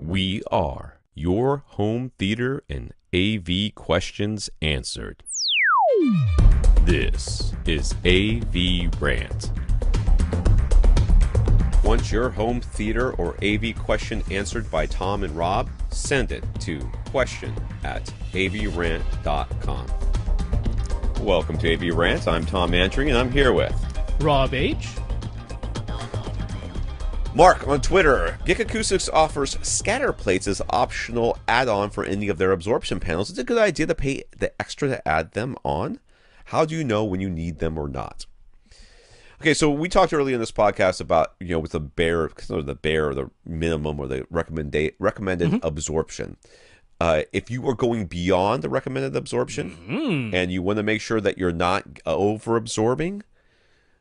We are your home theater and AV questions answered. This is AVRant. Want your home theater or AV question answered by Tom and Rob? Send it to question@avrant.com. Welcome to AVRant. I'm Tom Andry, and I'm here with Rob H. Mark on Twitter. GiK Acoustics offers scatter plates as optional add-on for any of their absorption panels. It's a good idea to pay the extra to add them on. How do you know when you need them or not? Okay, so we talked earlier in this podcast about, with the bare or the minimum or the recommended absorption. If you are going beyond the recommended absorption and you want to make sure that you're not over-absorbing,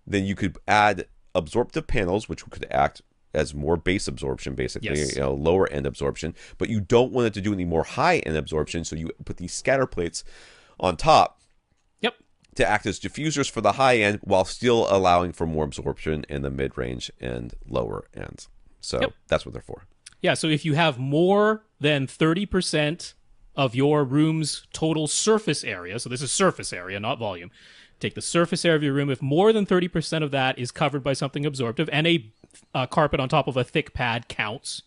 then you could add absorptive panels, which could act as more base absorption, basically, Yes. Lower end absorption, but you don't want it to do any more high end absorption, so you put these scatter plates on top. Yep. To act as diffusers for the high end while still allowing for more absorption in the mid range and lower ends. So That's what they're for. Yeah, so if you have more than 30% of your room's total surface area, so this is surface area, not volume. Take the surface area of your room. If more than 30% of that is covered by something absorptive, and a carpet on top of a thick pad counts,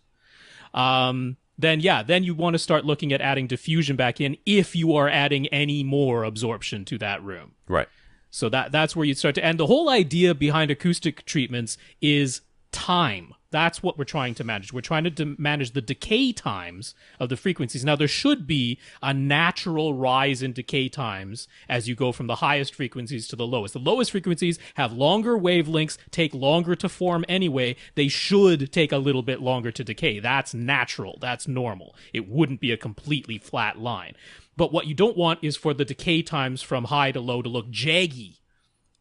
then you want to start looking at adding diffusion back in if you are adding any more absorption to that room. Right. So that's where you start to. And the whole idea behind acoustic treatments is time. That's what we're trying to manage. We're trying to manage the decay times of the frequencies. Now, there should be a natural rise in decay times as you go from the highest frequencies to the lowest. The lowest frequencies have longer wavelengths, take longer to form anyway. They should take a little bit longer to decay. That's natural. That's normal. It wouldn't be a completely flat line. But what you don't want is for the decay times from high to low to look jaggy.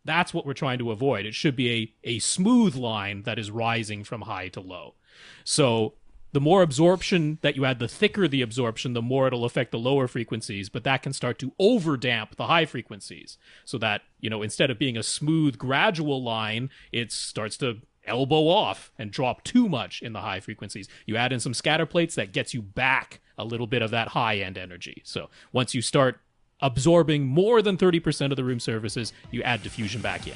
That's what we're trying to avoid. It should be a smooth line that is rising from high to low. So the more absorption that you add, the thicker the absorption, the more it'll affect the lower frequencies, but that can start to overdamp the high frequencies so that, instead of being a smooth, gradual line, it starts to elbow off and drop too much in the high frequencies. You add in some scatter plates, that gets you back a little bit of that high-end energy. So once you start absorbing more than 30% of the room surfaces, you add diffusion back in.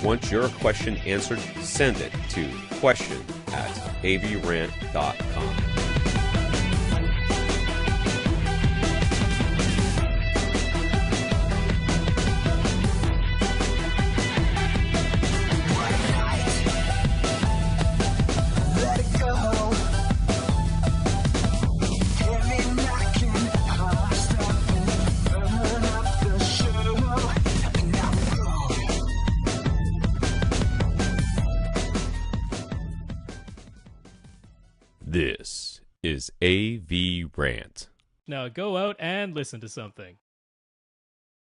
Want your question answered? Send it to question@avrant.com. This is AVRant. Now go out and listen to something.